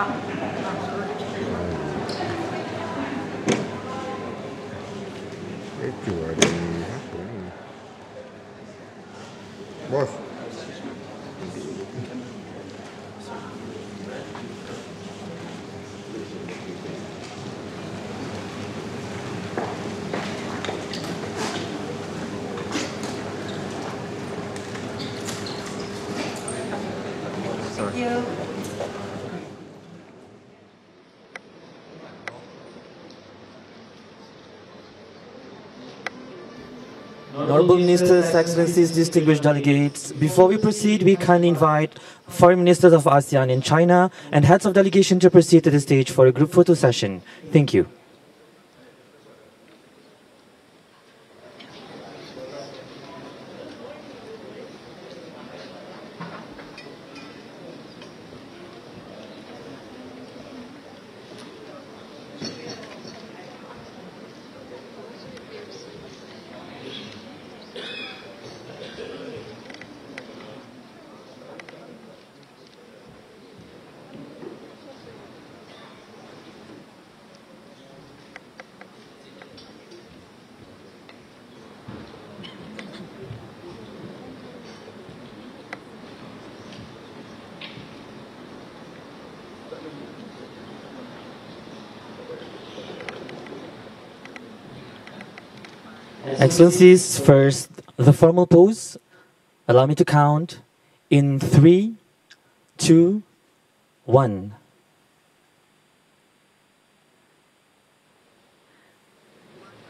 Itu ada apa ni? Bos. Thank you. Honorable Ministers, Excellencies, distinguished delegates, before we proceed, we kindly invite Foreign Ministers of ASEAN in China and heads of delegation to proceed to the stage for a group photo session. Thank you. Excellencies, first, the formal pose. Allow me to count in 3, 2, 1.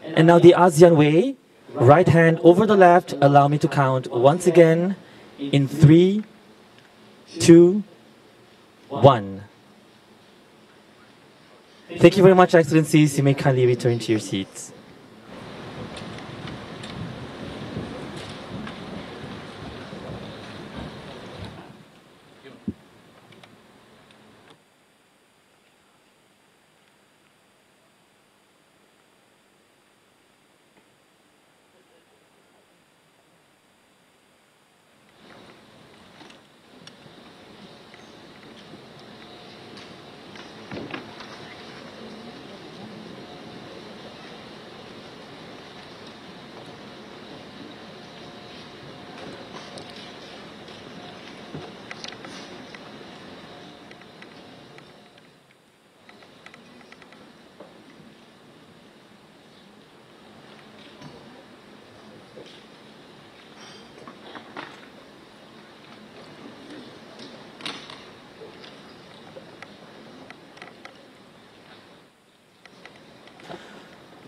And now the ASEAN way. Right hand over the left. Allow me to count once again in 3, 2, 1. Thank you very much, Excellencies. You may kindly return to your seats.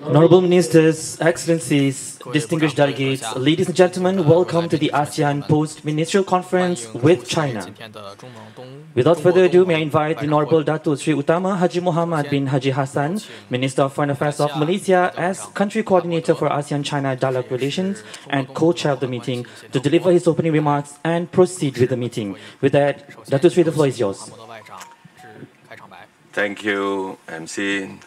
Honorable Ministers, Excellencies, distinguished delegates, ladies and gentlemen, welcome to the ASEAN Post-Ministerial Conference with China. Without further ado, may I invite the Honorable Datuk Sri Utama Haji Muhammad bin Haji Hassan, Minister of Foreign Affairs of Malaysia, as Country Coordinator for ASEAN-China Dialogue Relations and co-chair of the meeting, to deliver his opening remarks and proceed with the meeting. With that, Datuk Sri, the floor is yours. Thank you, MC.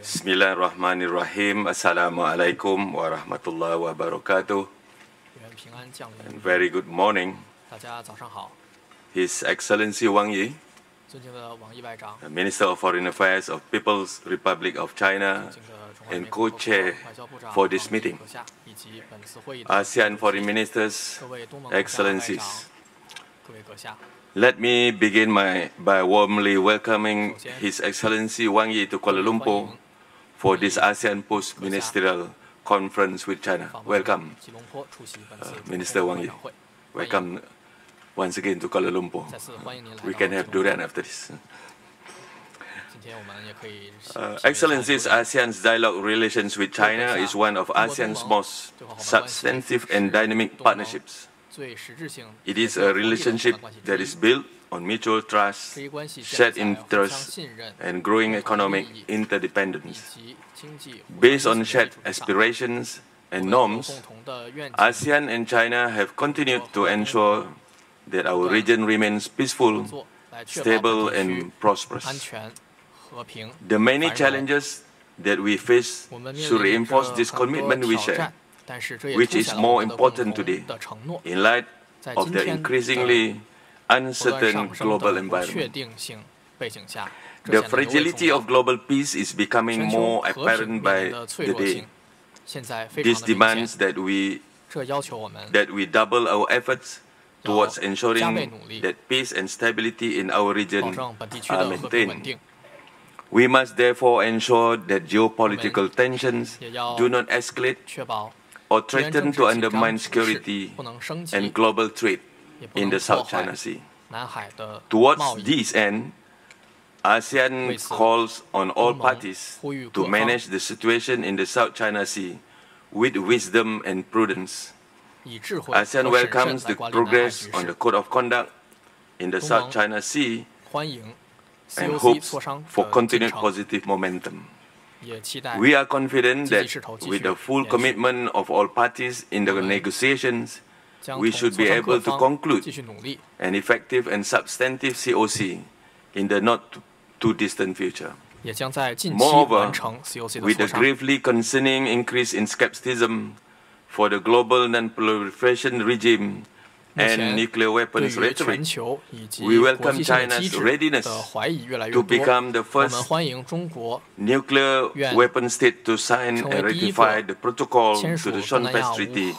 Bismillahirrahmanirrahim. Assalamualaikum warahmatullahi wabarakatuh. And very good morning. His Excellency Wang Yi, Minister of Foreign Affairs of People's Republic of China and co-chair for this meeting. ASEAN Foreign Ministers, Excellencies. Let me begin by warmly welcoming His Excellency Wang Yi to Kuala Lumpur for this ASEAN Post-Ministerial Conference with China. Welcome, Minister Wang Yi. Welcome once again to Kuala Lumpur. We can have durian after this. Excellencies, ASEAN's dialogue relations with China is one of ASEAN's most substantive and dynamic partnerships. It is a relationship that is built on mutual trust, shared interests, and growing economic interdependence. Based on shared aspirations and norms, ASEAN and China have continued to ensure that our region remains peaceful, stable, and prosperous. The many challenges that we face should reinforce this commitment we share, which is more important today in light of the increasingly uncertain global environment. The fragility of global peace is becoming more apparent by the day. This demands that we double our efforts towards ensuring that peace and stability in our region are maintained. We must therefore ensure that geopolitical tensions do not escalate or threaten to undermine security and global trade in the South China Sea. Towards this end, ASEAN calls on all parties to manage the situation in the South China Sea with wisdom and prudence. ASEAN welcomes the progress on the Code of Conduct in the South China Sea and hopes for continued positive momentum. We are confident that with the full commitment of all parties in the negotiations, we should be able to conclude an effective and substantive COC in the not too distant future. Moreover, with the gravely concerning increase in skepticism for the global non-proliferation regime and nuclear weapons rhetoric, we welcome China's readiness to become the first nuclear weapon state to sign and ratify the protocol to the Shonpes Treaty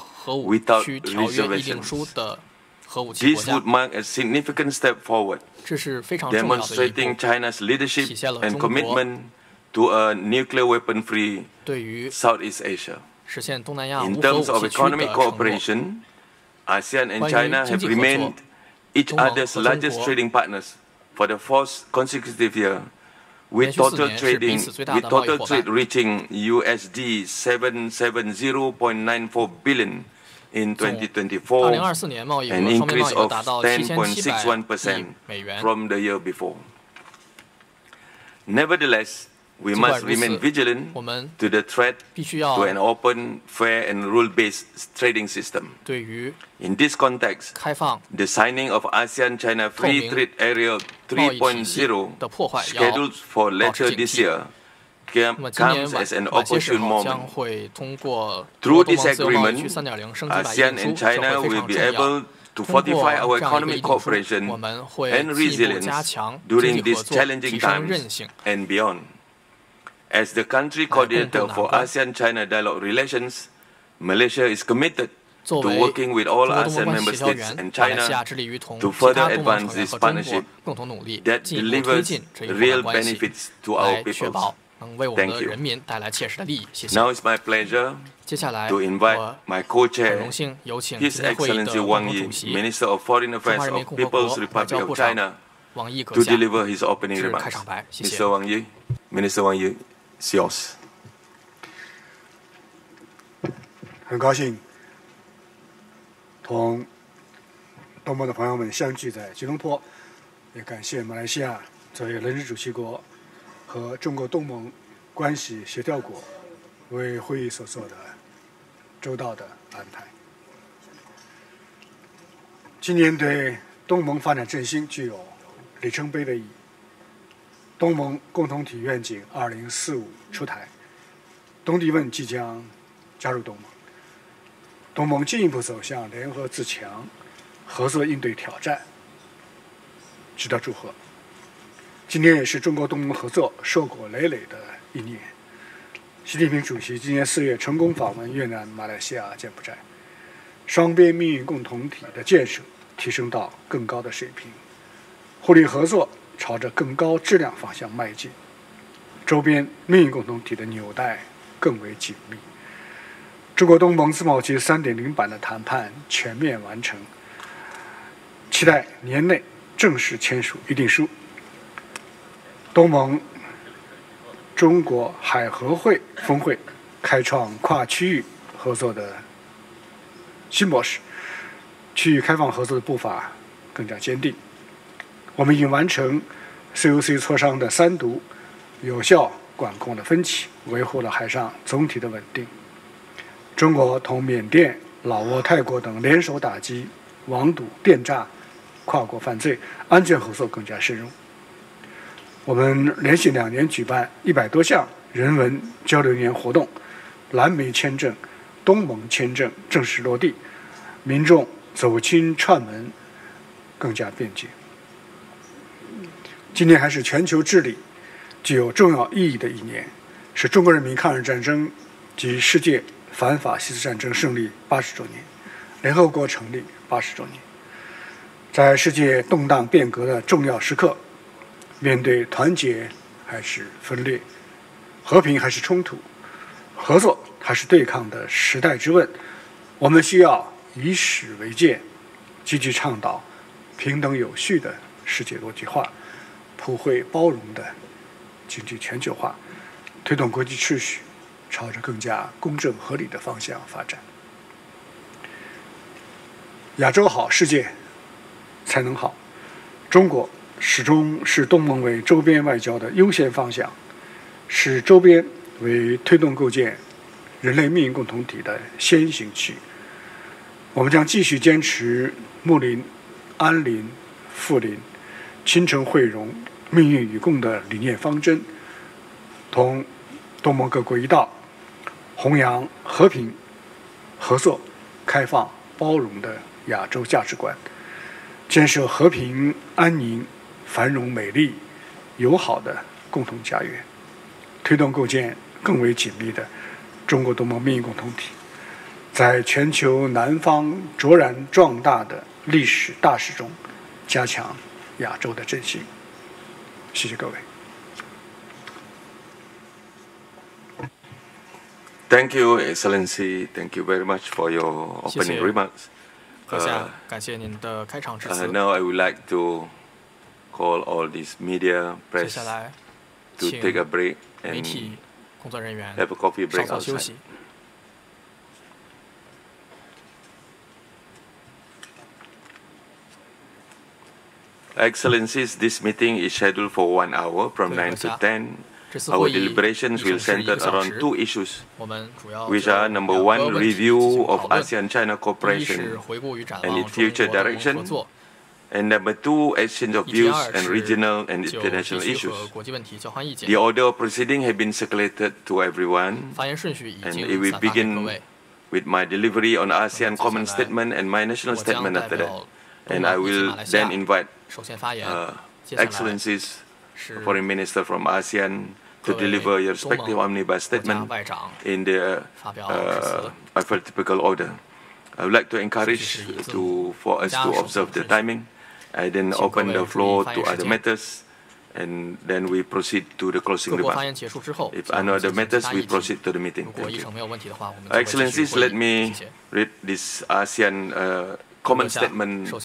without reservations. This would mark a significant step forward, demonstrating China's leadership and commitment to a nuclear weapon-free Southeast Asia. In terms of economic cooperation, ASEAN and China have remained each other's largest trading partners for the fourth consecutive year, with total trade reaching USD 770.94 billion in 2024, an increase of 10.61% from the year before. Nevertheless, we must remain vigilant to the threat to an open, fair, and rule-based trading system. In this context, the signing of ASEAN-China Free Trade Area 3.0, scheduled for later this year, comes as an opportune moment. Through this agreement, ASEAN and China will be able to fortify our economic cooperation and resilience during these challenging times and beyond. As the country coordinator for ASEAN-China dialogue relations, Malaysia is committed to working with all ASEAN member states and China to further advance this partnership that delivers real benefits to our peoples. Thank you. Now it's my pleasure to invite my co-chair, His Excellency Wang Yi, Minister of Foreign Affairs of People's Republic of China, to deliver his opening remarks. Mr. Wang Yi, Minister Wang Yi, it's yours. 很高兴同东盟的朋友们相聚在吉隆坡，也感谢马来西亚作为轮值主席国和中国东盟关系协调国为会议所做的周到的安排。今年对东盟发展振兴具有里程碑的意义。东盟共同体愿景2045出台，东帝汶即将加入东盟，东盟进一步走向联合自强、合作应对挑战，值得祝贺。今年也是中国东盟合作硕果累累的一年。习近平主席今年4月成功访问越南、马来西亚、柬埔寨，双边命运共同体的建设提升到更高的水平，互利合作朝着更高质量方向迈进，周边命运共同体的纽带更为紧密。中国东盟自贸区3.0版的谈判全面完成，期待年内正式签署议定书。东盟中国海合会峰会开创跨区域合作的新模式，区域开放合作的步伐更加坚定。我们已完成 COC 磋商的3读，有效管控了分歧，维护了海上总体的稳定。中国同缅甸、老挝、泰国等联手打击网赌、电诈、跨国犯罪，安全合作更加深入。我们连续2年举办100多项人文交流年活动，蓝莓签证、东盟签证正式落地，民众走亲串门更加便捷。今年还是全球治理具有重要意义的一年，是中国人民抗日战争及世界反法西斯战争胜利80周年，联合国成立80周年。在世界动荡变革的重要时刻，面对团结还是分裂，和平还是冲突，合作还是对抗的时代之问，我们需要以史为鉴，积极倡导平等有序的世界多极化，普惠包容的经济全球化，推动国际秩序朝着更加公正合理的方向发展。亚洲好，世界才能好。中国始终视东盟为周边外交的优先方向，视周边为推动构建人类命运共同体的先行区。我们将继续坚持睦邻、安邻、富邻、亲诚惠容、命运与共的理念方针，同东盟各国一道，弘扬和平、合作、开放、包容的亚洲价值观，建设和平、安宁、繁荣、美丽、友好的共同家园，推动构建更为紧密的中国东盟命运共同体，在全球南方卓然壮大的历史大势中，加强亚洲的振兴。谢谢各位。Thank you, Excellency. Thank you very much for your opening remarks. 阁下，感谢您的开场致辞。 Now I would like to call all these media 接 press 下来， to 请 take a break 媒 and 体工作人员 have a coffee 稍 break 作休 outside. 息。 Excellencies, this meeting is scheduled for 1 hour from 9 to 10. 这次 Our 会议 deliberations 议 will 程是1 center 个小 around 时， two issues, 我们主要 which 就 are 2 number 个 one, 问题进 review 行 of 讨论。 ASEAN-China 第一 cooperation 是回顾与展 and 望 its 中 future 国东合 direction, 作， and number two, exchange of 以及 views 2 and 是 regional and 就地 international 区 issues. 和国际问题交换意见 The。order of proceeding has been circulated to everyone, 发言顺序已 and 经 it will 散发给各 begin 位。 with my delivery on ASEAN common 接下来 statement and my national 我将 statement 代 after 表 that. 东 And I 盟以及 will 马来西亚 then invite 首先发言。接下来 Excellencies, 是 Foreign Minister from ASEAN, to 各位 deliver your 东 respective 盟 omnibus 国家 statement 外长 in their 发表致辞。 alphabetical order. I would like to encourage 是以字 for us 加 to 首 observe 字 the 顺序。 timing. I then 请各 open 位 the 注意 floor 发 to 言时 other 间。 matters, and then we proceed to the 各 closing 国发 remarks. 言结束之后， If 将 no 进 other 行其 matters, 他 we 议题。 proceed to the meeting. 如果 Thank 议 you. 程没有问题的话，我们就会继续 Excellencies, 会 let 议。 me 谢谢。 read this ASEAN common 阁下， statement 首